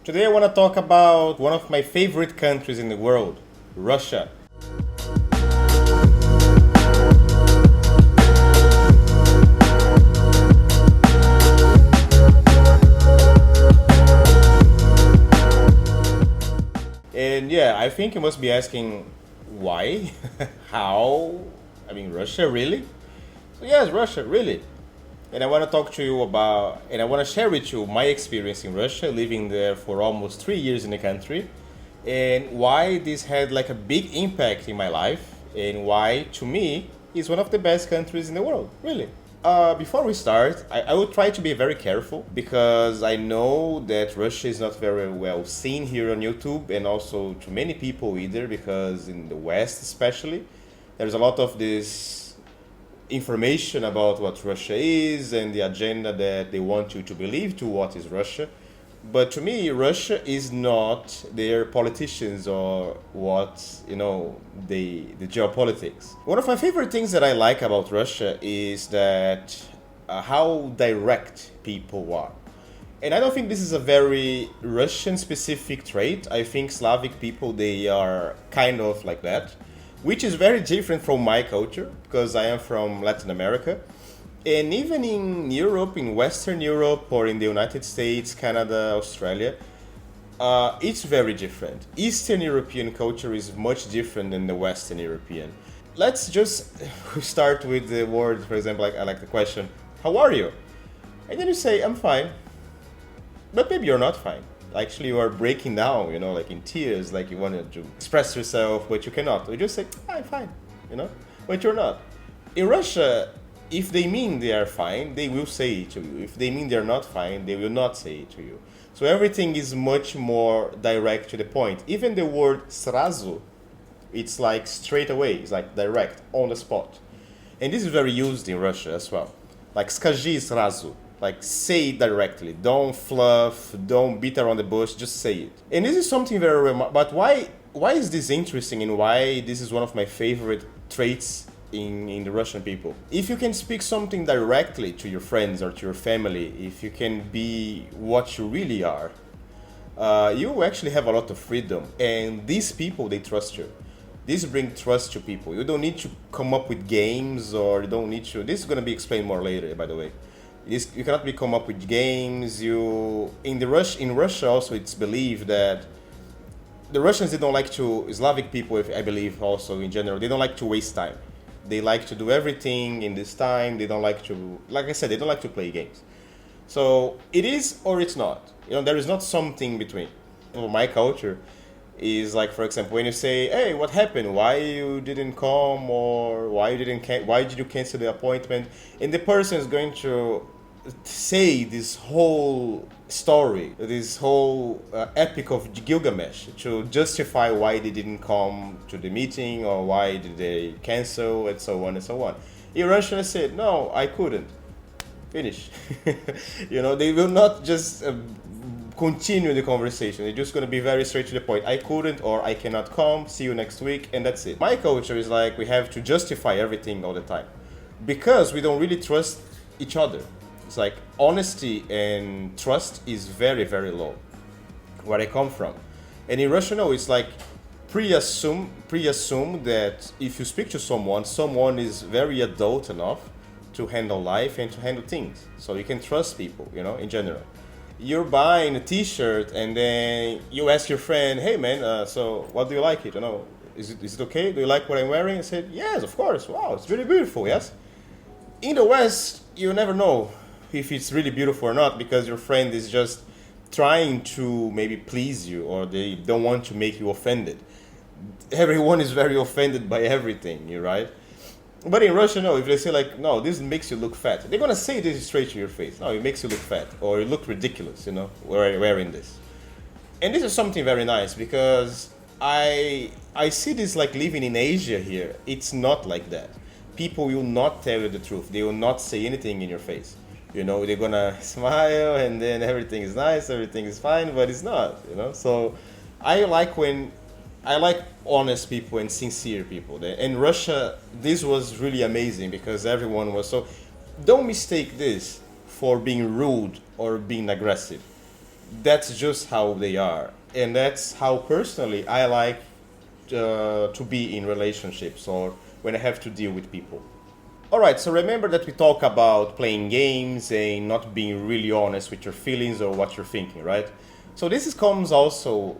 Today I want to talk about one of my favorite countries in the world, Russia. And yeah, I think you must be asking why? How? I mean, Russia, really? So yes, Russia, really. And I want to talk to you about, and I want to share with you my experience in Russia, living there for almost 3 years in the country, and why this had like a big impact in my life, and why, to me, it's one of the best countries in the world, really. Before we start, I will try to be very careful because I know that Russia is not very well seen here on YouTube and also to many people either, because in the West especially, there's a lot of this information about what Russia is and the agenda that they want you to believe to what is Russia. But to me, Russia is not their politicians or what, the geopolitics. One of my favorite things that I like about Russia is that how direct people are. And I don't think this is a very Russian specific trait. I think Slavic people, they are kind of like that, which is very different from my culture because I am from Latin America. And even in Europe, in Western Europe, or in the United States, Canada, Australia, it's very different. Eastern European culture is much different than the Western European. Let's just start with the word, for example, like I like the question, how are you? And then you say, I'm fine. But maybe you're not fine. Actually, you are breaking down, like in tears, like you wanted to express yourself, but you cannot. You just say, I'm fine, but you're not. In Russia, if they mean they are fine, they will say it to you. If they mean they're not fine, they will not say it to you. So everything is much more direct to the point. Even the word srazu, it's like straight away. It's like direct, on the spot. And this is very used in Russia as well. Like skazi srazu, like say it directly. Don't fluff, don't beat around the bush, just say it. And this is something very remarkable. But why is this interesting and why this is one of my favorite traits in the Russian people? If you can speak something directly to your friends or to your family, if you can be what you really are, you actually have a lot of freedom. And these people, they trust you. This brings trust to people. You don't need to come up with games, or you don't need to. This is going to be explained more later, by the way. You cannot be come up with games. In Russia also, it's believed that the Russians, they don't like to, Slavic people, I believe also in general, they don't like to waste time. They like to do everything in this time. They don't like to, like I said, they don't like to play games. So it is or it's not. There is not something between. My culture is like, for example, when you say, "Hey, what happened? Why you didn't come? Or why did you cancel the appointment?" And the person is going to say this whole story, this whole epic of Gilgamesh to justify why they didn't come to the meeting or why did they cancel and so on and so on. In Russia, I said, no, I couldn't. Finish. They will not just continue the conversation. They're just going to be very straight to the point. I couldn't or I cannot come. See you next week. And that's it. My culture is like we have to justify everything all the time because we don't really trust each other. It's like honesty and trust is very, very low where I come from. And in Russia, no, it's like pre-assume that if you speak to someone is very adult enough to handle life and to handle things. So you can trust people, in general. You're buying a t-shirt and then you ask your friend, hey man, so what do you like it? Is it okay? Do you like what I'm wearing? I said, yes, of course. Wow, it's really beautiful, yes? In the West, you never know if it's really beautiful or not because your friend is just trying to maybe please you or they don't want to make you offended. Everyone is very offended by everything, right? But in Russia, no, if they say like, no, this makes you look fat, they're gonna say this straight to your face. No, it makes you look fat or you look ridiculous, wearing this. And this is something very nice because I see this like living in Asia here. It's not like that. People will not tell you the truth. They will not say anything in your face. They're gonna smile and then everything is nice, everything is fine, but it's not, So I like honest people and sincere people. In Russia, this was really amazing because everyone was so. Don't mistake this for being rude or being aggressive. that's just how they are, and that's how personally I like to be in relationships or when I have to deal with people. All right, so remember that we talk about playing games and not being really honest with your feelings or what you're thinking, right? So this comes also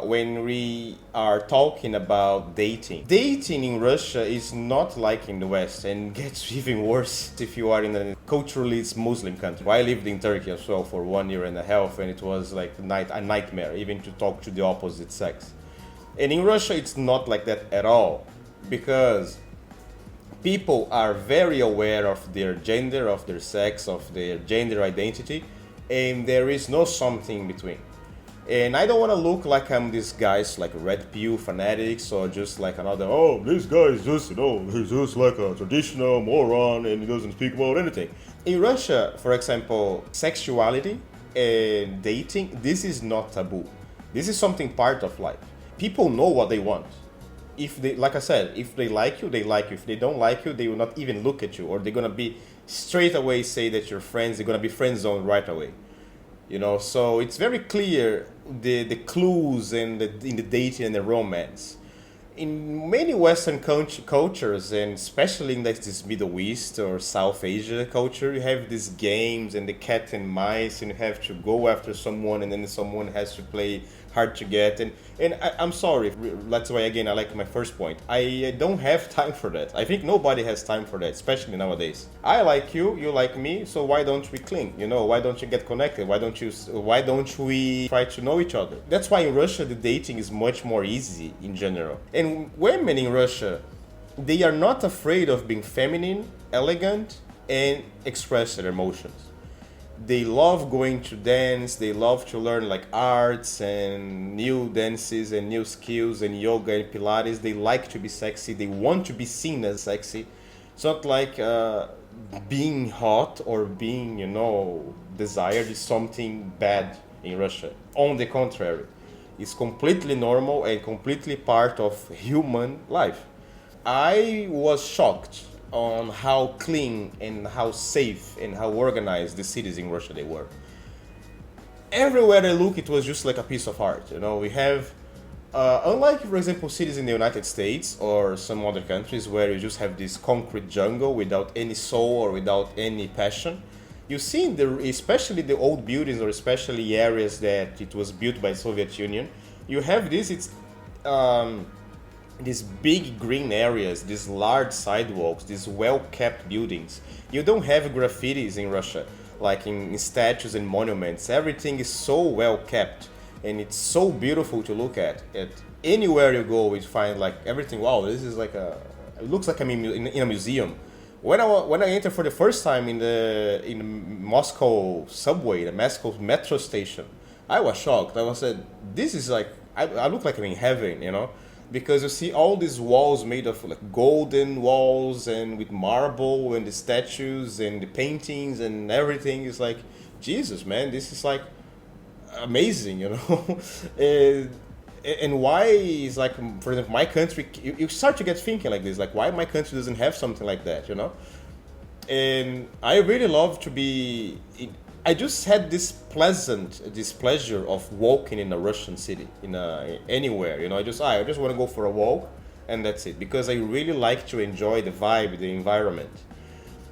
when we are talking about dating. Dating in Russia is not like in the West, and gets even worse if you are in a culturally it's Muslim country. I lived in Turkey as well for 1 year and a half, and it was like a nightmare even to talk to the opposite sex. And in Russia, it's not like that at all, because people are very aware of their gender, of their sex, of their gender identity, and there is no something in between. And I don't want to look like I'm this guy's like red pill fanatics or just like another, oh, this guy is just, he's just like a traditional moron and he doesn't speak about anything. In Russia, for example, sexuality and dating, this is not taboo. This is something part of life. People know what they want. If they, like I said, if they like you, they like you. If they don't like you, they will not even look at you, or they're gonna be straight away say that you're friends. They're gonna be friend zoned right away. So it's very clear the clues in the dating and the romance. In many Western cultures, and especially in like this Middle East or South Asia culture, you have these games and the cat and mice, and you have to go after someone, and then someone has to play hard to get. I'm sorry, that's why again I like my first point. I don't have time for that. I think nobody has time for that, especially nowadays. I like you, you like me, so why don't we cling? Why don't you get connected? Why don't we try to know each other? That's why in Russia the dating is much more easy in general. And women in Russia, they are not afraid of being feminine, elegant, and express their emotions. They love going to dance, they love to learn like arts and new dances and new skills and yoga and pilates. They like to be sexy, they want to be seen as sexy. It's not like being hot or being desired is something bad in Russia. On the contrary, it's completely normal and completely part of human life. I was shocked on how clean and how safe and how organized the cities in Russia they were. Everywhere I look, it was just like a piece of art. We have, unlike, for example, cities in the United States or some other countries where you just have this concrete jungle without any soul or without any passion. You see, especially the old buildings or especially areas that it was built by Soviet Union, you have this. It's these big green areas, these large sidewalks, these well-kept buildings. You don't have graffitis in Russia, like in statues and monuments. Everything is so well-kept, and it's so beautiful to look at. Anywhere you go, you find like everything. Wow, this is like it looks like I'm in a museum. When I entered for the first time in the Moscow subway, the Moscow metro station, I was shocked. I was said, this is like I look like I'm in heaven, because you see all these walls made of like golden walls and with marble and the statues and the paintings and everything is like Jesus, man, this is like amazing. And why is like, for example, my country, you start to get thinking like this, like why my country doesn't have something like that. And I really love to be I just had this pleasure of walking in a Russian city, anywhere. I just want to go for a walk, and that's it. Because I really like to enjoy the vibe, the environment,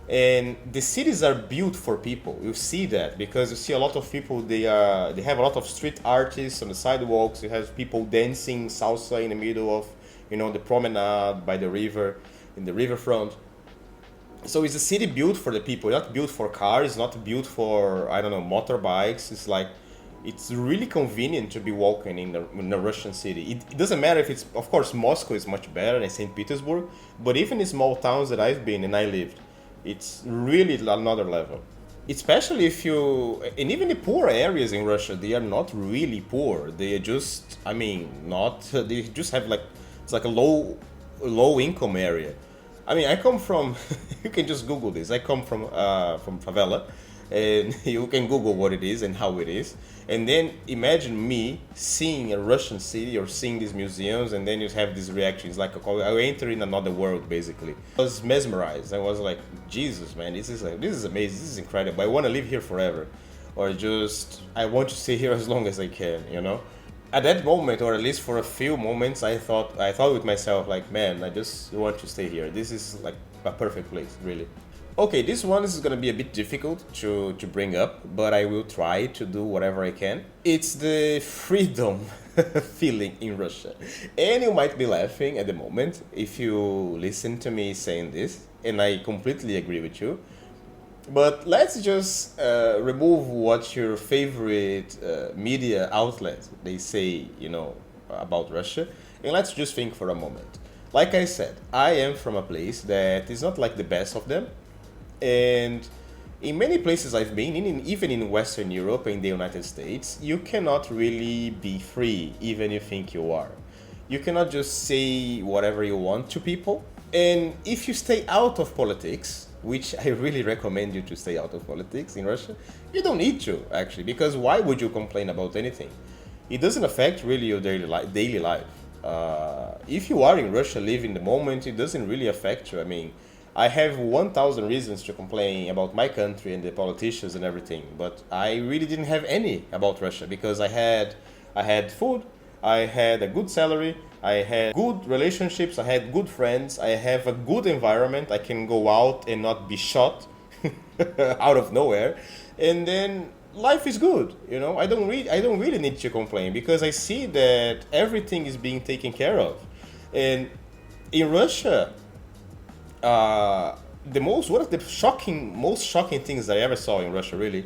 and the cities are built for people. You see that because you see a lot of people. They have a lot of street artists on the sidewalks. You have people dancing salsa in the middle of, the promenade by the river, in the riverfront. So it's a city built for the people, not built for cars, not built for, I don't know, motorbikes. It's like, it's really convenient to be walking in the Russian city. It doesn't matter if it's, of course, Moscow is much better than St. Petersburg, but even in small towns that I've been and I lived, it's really another level. Especially if and even the poor areas in Russia, they are not really poor. They are just, they just have like, it's like a low income area. I come from, you can just Google this. I come from favela, and you can Google what it is and how it is. And then imagine me seeing a Russian city or seeing these museums, and then you have these reactions. Like I enter in another world, basically. I was mesmerized. I was like, Jesus, man, this is amazing. This is incredible. I want to live here forever. or just I want to stay here as long as I can, you know. At that moment, or at least for a few moments, I thought with myself like, man, I just want to stay here. This is like a perfect place, really. Okay, this one is gonna be a bit difficult to bring up, but I will try to do whatever I can. It's the freedom feeling in Russia. And you might be laughing at the moment if you listen to me saying this, and I completely agree with you. But let's just remove what your favorite media outlet they say, about Russia, and let's just think for a moment. Like I said, I am from a place that is not like the best of them, and in many places I've been in, even in Western Europe and the United States, you cannot really be free, even if you think you are. You cannot just say whatever you want to people. And if you stay out of politics, which I really recommend you to stay out of politics in Russia, you don't need to, actually, because why would you complain about anything? It doesn't affect really your daily life. If you are in Russia, live in the moment, it doesn't really affect you. I mean, I have 1,000 reasons to complain about my country and the politicians and everything, but I really didn't have any about Russia because I had food, I had a good salary, I had good relationships, I had good friends, I have a good environment, I can go out and not be shot out of nowhere, and then life is good. I don't really need to complain because I see that everything is being taken care of, and in Russia the most one of the most shocking things that I ever saw in Russia, really,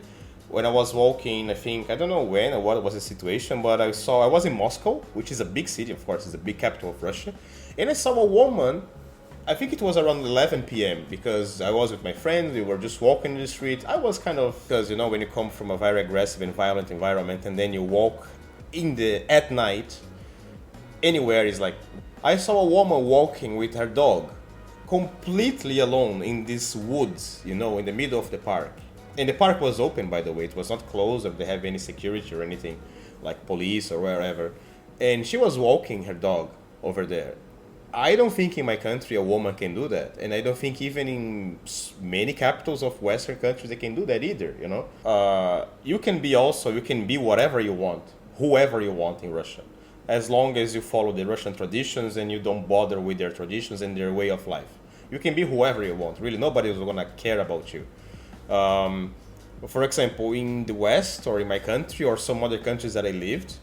when I was walking, I think I don't know when or what was the situation, but I was in Moscow, which is a big city, of course, it's the big capital of Russia, and I saw a woman. I think it was around 11 p.m. because I was with my friends. We were just walking in the street. I was kind of because when you come from a very aggressive and violent environment and then you walk in the at night anywhere is like I saw a woman walking with her dog completely alone in these woods, in the middle of the park. And the park was open, by the way. It was not closed or they have any security or anything like police or wherever. And she was walking her dog over there. I don't think in my country a woman can do that. And I don't think even in many capitals of Western countries they can do that either, you can be whatever you want, whoever you want in Russia, as long as you follow the Russian traditions and you don't bother with their traditions and their way of life. You can be whoever you want. Really, nobody is gonna care about you. Um, for example, in the West or in my country or some other countries that I lived,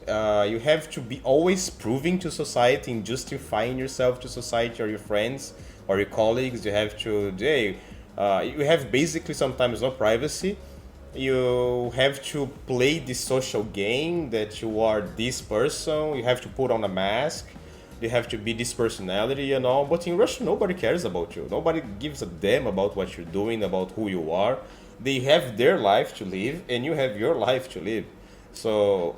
you have to be always proving to society and justifying yourself to society or your friends or your colleagues. You have to, you have basically sometimes no privacy. You have to play this social game that you are this person. You have to put on a mask. You have to be this personality and all. But in Russia, nobody cares about you. Nobody gives a damn about what you're doing, about who you are. They have their life to live, and you have your life to live. So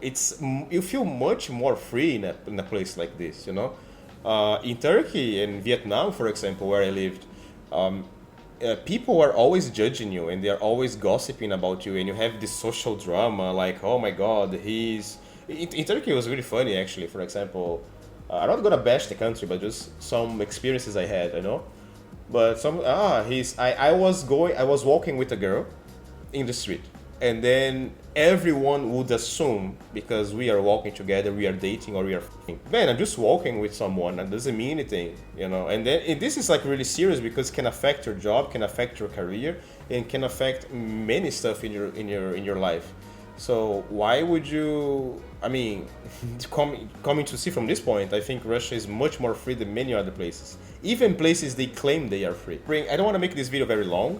you feel much more free in a place like this. In Turkey and Vietnam, for example, where I lived, people are always judging you and they're always gossiping about you, and you have this social drama like, oh my god, in Turkey it was really funny actually. For example, I'm not gonna bash the country, but just some experiences I had, but I was walking with a girl in the street, and then everyone would assume because we are walking together, we are dating or we are f***ing. Man, I'm just walking with someone, that doesn't mean anything. And then this is like really serious because it can affect your job, can affect your career, and can affect many stuff in your life. So why would you? I mean, coming to see from this point, I think Russia is much more free than many other places. Even places they claim they are free. I don't want to make this video very long,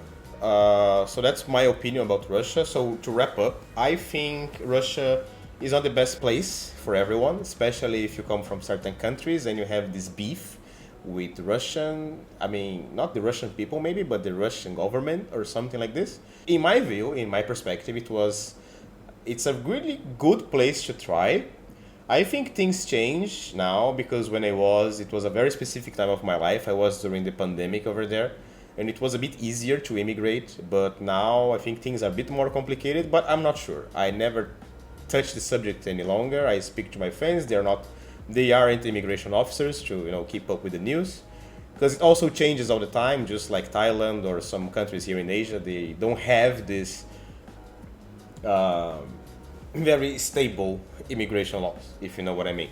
so that's my opinion about Russia. So to wrap up, I think Russia is not the best place for everyone, especially if you come from certain countries and you have this beef with Russian, I mean, not the Russian people maybe, but the Russian government or something like this. In my view, in my perspective, it's a really good place to try. I think things change now because it was a very specific time of my life. I was during the pandemic over there, and it was a bit easier to immigrate. But now I think things are a bit more complicated. But I'm not sure. I never touch the subject any longer. I speak to my friends. They aren't immigration officers to keep up with the news, because it also changes all the time. Just like Thailand or some countries here in Asia, they don't have this um, very stable immigration laws, if you know what I mean.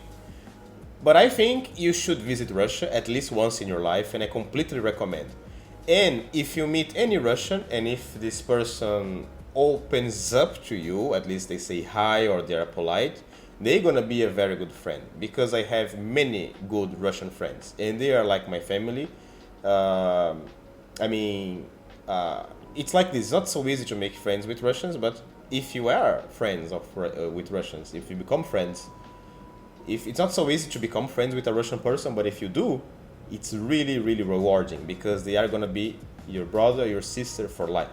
But I think you should visit Russia at least once in your life, and I completely recommend. And if you meet any Russian, and if this person opens up to you, at least they say hi or they are polite, they're gonna be a very good friend because I have many good Russian friends, and they are like my family. Um, I mean, it's like this. It's not so easy to make friends with Russians, but if you are friends with Russians, if you become friends, if it's not so easy to become friends with a Russian person, but if you do, it's really really rewarding because they are gonna be your brother, your sister for life.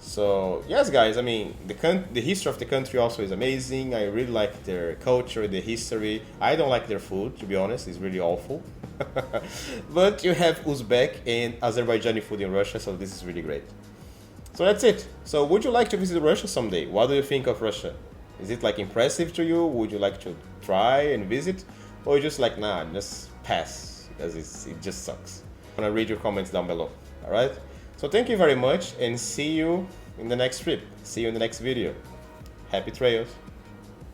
So yes, guys. I mean, the history of the country also is amazing. I really like their culture, the history. I don't like their food, to be honest. It's really awful. But you have Uzbek and Azerbaijani food in Russia, so this is really great. So that's it. So would you like to visit Russia someday? What do you think of Russia? Is it like impressive to you? Would you like to try and visit? Or you just like, nah, just pass because it just sucks. I'm gonna read your comments down below. Alright? So thank you very much and see you in the next trip. See you in the next video. Happy trails.